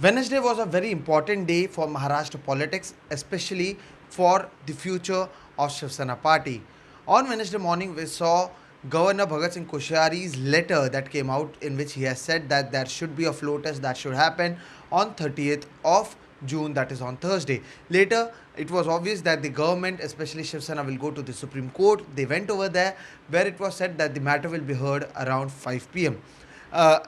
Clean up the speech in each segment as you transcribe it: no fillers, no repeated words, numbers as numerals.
Wednesday was a very important day for Maharashtra politics, especially for the future of Shiv Sena party. On Wednesday morning, we saw Governor Bhagat Singh Koshyari's letter that came out in which he has said that there should be a floor test that should happen on 30th of June, that is on Thursday. Later, it was obvious that the government, especially Shiv Sena, will go to the Supreme Court. They went over there where it was said that the matter will be heard around 5 p.m.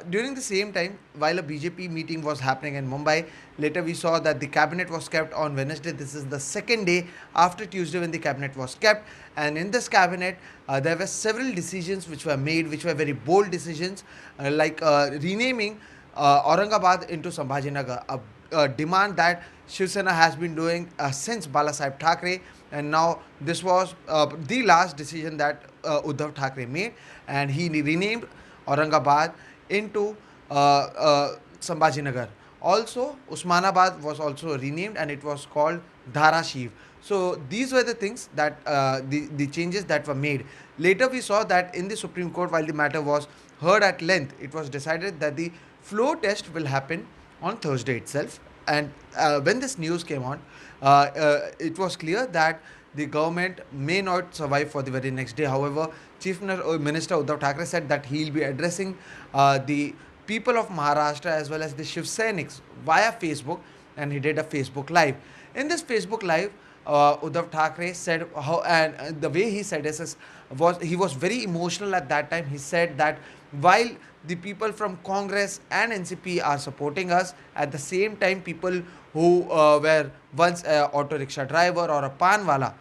During the same time, while a BJP meeting was happening in Mumbai, later we saw that the cabinet was kept on Wednesday. This is the second day after Tuesday when the cabinet was kept. And in this cabinet, there were several decisions which were made, which were very bold decisions, like renaming Aurangabad into Sambhajinagar, a demand that Shiv Sena has been doing since Balasaheb Thackeray. And now this was the last decision that Uddhav Thackeray made, and he renamed Aurangabad into Sambhajinagar. Also, Usmanabad was also renamed and it was called Dharashiv. So these were the things that the changes that were made. Later, we saw that in the Supreme Court, while the matter was heard at length, it was decided that the floor test will happen on Thursday itself. And when this news came on, it was clear that the government may not survive for the very next day. However, Chief Minister Uddhav Thackeray said that he will be addressing the people of Maharashtra as well as the Shiv Senics via Facebook, and he did a Facebook Live. In this Facebook Live, Uddhav Thackeray said how, and the way he said this was he was very emotional at that time. He said that while the people from Congress and NCP are supporting us, at the same time, people who were once a auto rickshaw driver or a panwala,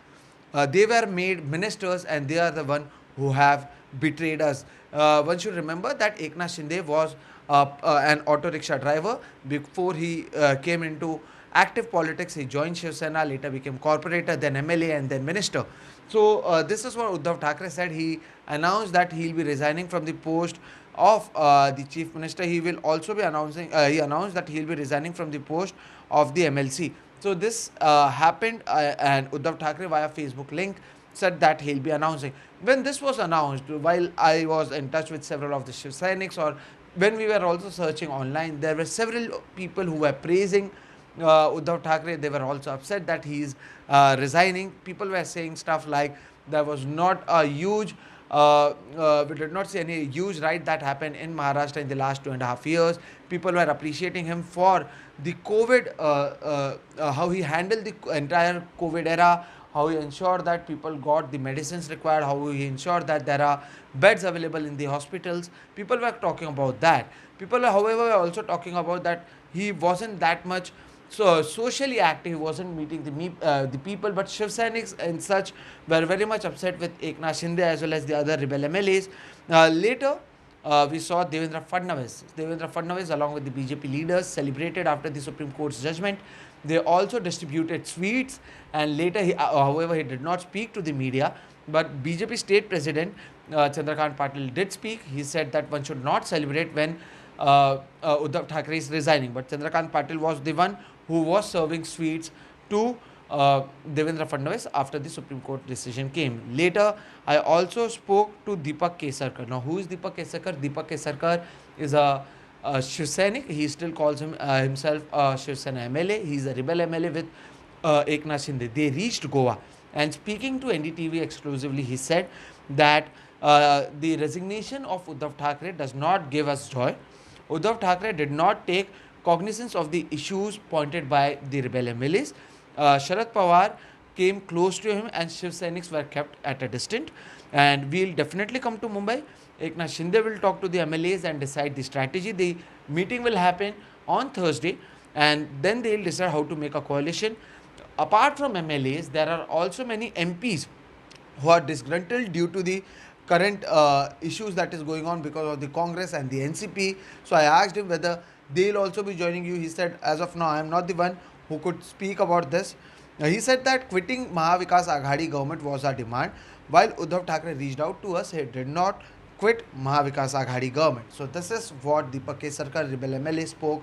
they were made ministers, and they are the one who have betrayed us. One should remember that Eknath Shinde was an auto rickshaw driver before he came into active politics. He joined Shiv Sena, later became corporator, then MLA, and then minister. So this is what Uddhav Thackeray said. He announced that he will be resigning from the post of the chief minister. He will also be announcing. He announced that he will be resigning from the post of the MLC. So this happened, and Uddhav Thackeray via Facebook link said that he'll be announcing. When this was announced, while I was in touch with several of the Shiv Sainiks, or when we were also searching online, there were several people who were praising Uddhav Thackeray. They were also upset that he is resigning. People were saying stuff like there was not a huge, we did not see any huge right that happened in Maharashtra in the last 2.5 years. People were appreciating him for the COVID, how he handled the entire COVID era, how he ensured that people got the medicines required, how he ensured that there are beds available in the hospitals. People were talking about that. People, however, were also talking about that he wasn't that much socially active. He wasn't meeting the people. But Shiv Sainiks and such were very much upset with Eknath Shinde as well as the other rebel MLAs. Later, we saw Devendra Fadnavis. Devendra Fadnavis, along with the BJP leaders, celebrated after the Supreme Court's judgment. They also distributed sweets, and later, however, he did not speak to the media. But BJP state president Chandrakant Patil did speak. He said that one should not celebrate when Uddhav Thackeray is resigning. But Chandrakant Patil was the one who was serving sweets to Devendra Fadnavis after the Supreme Court decision came. Later, I also spoke to Deepak Kesarkar. Now, who is Deepak Kesarkar? Deepak Kesarkar is a Shiv Sainik. He still calls himself a Shiv Sena MLA. He is a rebel MLA with Eknath Shinde. They reached Goa. And speaking to NDTV exclusively, he said that the resignation of Uddhav Thackeray does not give us joy. Uddhav Thackeray did not take cognizance of the issues pointed by the rebel MLAs. Sharad Pawar came close to him, and Shiv Sainiks were kept at a distance. And we'll definitely come to Mumbai. Eknath Shinde will talk to the MLAs and decide the strategy. The meeting will happen on Thursday, and then they'll decide how to make a coalition. Apart from MLAs, there are also many MPs who are disgruntled due to the current issues that is going on because of the Congress and the NCP. So I asked him whether they'll also be joining you. He said, as of now, I am not the one who could speak about this. He said that quitting Mahavikas Aghadi government was our demand. While Uddhav Thackeray reached out to us, he did not quit Mahavikas Aghadi government. So this is what Deepak Kesarkar, rebel MLA,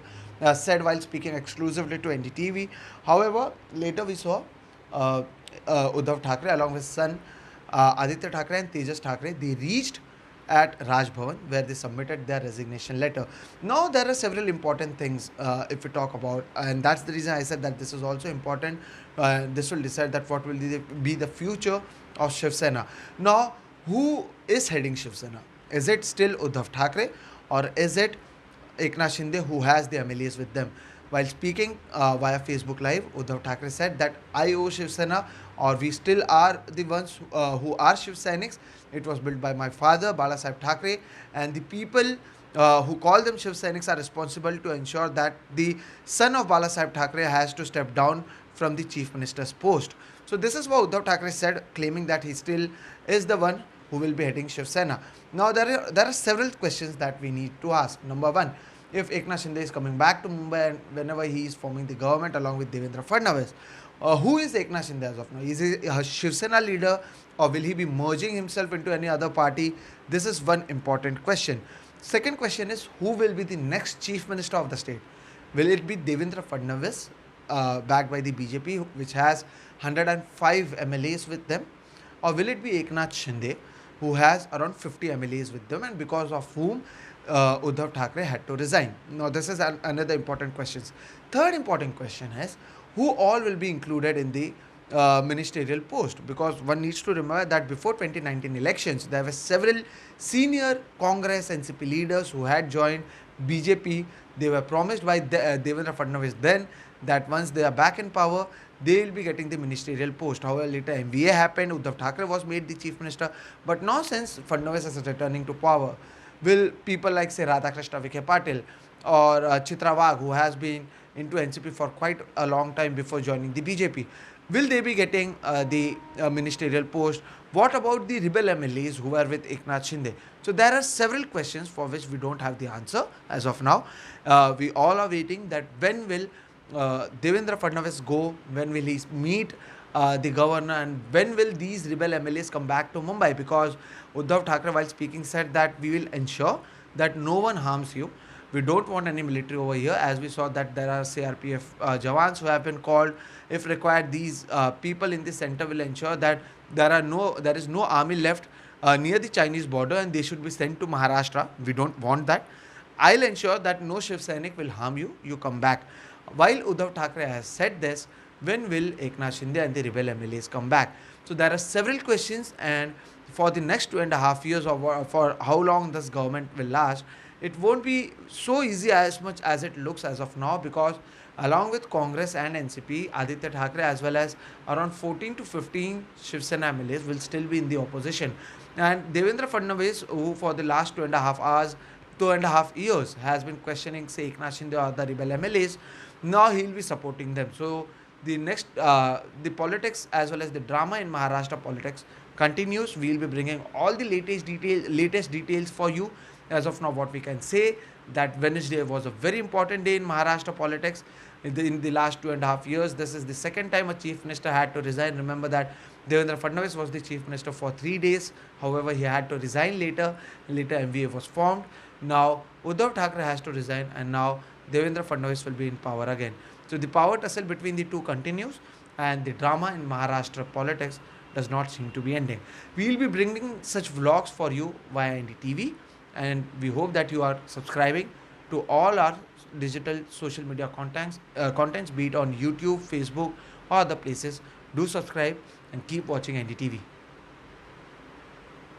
said while speaking exclusively to NDTV. However, later we saw Uddhav Thackeray along with his son Aditya Thackeray and Tejas Thackeray. They reached at Raj Bhavan, where they submitted their resignation letter. Now there are several important things if we talk about, and that's the reason I said that this is also important. This will decide that what will be the future of Shiv Sena. Now, who is heading Shiv Sena? Is it still Uddhav Thackeray, or is it Eknath Shinde, who has the MLAs with them? While speaking via Facebook Live, Uddhav Thackeray said that I owe Shiv Sena, or we still are the ones who are Shiv Sainiks. It was built by my father, Balasaheb Thackeray, and the people who call them Shiv Sainiks are responsible to ensure that the son of Balasaheb Thackeray has to step down from the chief minister's post. So this is what Uddhav Thackeray said, claiming that he still is the one who will be heading Shiv Sena. Now there are several questions that we need to ask. Number one, if Eknath Shinde is coming back to Mumbai and whenever he is forming the government along with Devendra Fadnavis, who is Eknath Shinde as of now? Is he a Shiv Sena leader, or will he be merging himself into any other party? This is one important question. Second question is, who will be the next chief minister of the state? Will it be Devendra Fadnavis, backed by the BJP, which has 105 MLAs with them, or will it be Eknath Shinde, who has around 50 MLAs with them, and because of whom Uddhav Thackeray had to resign? Now, this is another important question. Third important question is, who all will be included in the ministerial post? Because one needs to remember that before 2019 elections, there were several senior Congress NCP leaders who had joined BJP. They were promised by Devendra Fadnavis then that once they are back in power, they will be getting the ministerial post. However, later MVA happened, Uddhav Thackeray was made the chief minister. But now since Fadnavis is returning to power, will people like say Radhakrishna Vikhe Patil or Chitra Wagh, who has been into NCP for quite a long time before joining the BJP, will they be getting the ministerial post? What about the rebel MLAs who are with Eknath Shinde? So there are several questions for which we don't have the answer as of now. We all are waiting that when will Devendra Fadnavis go, when will he meet the governor, and when will these rebel MLAs come back to Mumbai? Because Uddhav Thackeray, while speaking, said that we will ensure that no one harms you. We don't want any military over here, as we saw that there are CRPF Jawans who have been called. If required, these people in the center will ensure that there is no army left near the Chinese border, and they should be sent to Maharashtra. We don't want that. I'll ensure that no Shiv Sainik will harm you. You come back. While Uddhav Thackeray has said this, when will Eknath Shinde and the rebel MLAs come back? So there are several questions, and for the next 2.5 years, or for how long this government will last, it won't be so easy as much as it looks as of now, because along with Congress and NCP, Aditya Thackeray as well as around 14 to 15 Shiv Sena MLAs will still be in the opposition. And Devendra Fadnavis, who for the last 2.5 years has been questioning, say, Eknath Shinde or the rebel MLAs, now he'll be supporting them. So the next, the politics as well as the drama in Maharashtra politics continues. We'll be bringing all the latest details for you. As of now, what we can say, that Wednesday was a very important day in Maharashtra politics. In the last 2.5 years, this is the second time a chief minister had to resign. Remember that Devendra Fadnavis was the chief minister for 3 days. However, he had to resign later. Later, MVA was formed. Now, Uddhav Thackeray has to resign, and now Devendra Fadnavis will be in power again. So the power tussle between the two continues, and the drama in Maharashtra politics does not seem to be ending. We will be bringing such vlogs for you via NDTV, and we hope that you are subscribing to all our digital social media contents, be it on YouTube, Facebook, or other places. Do subscribe and keep watching NDTV.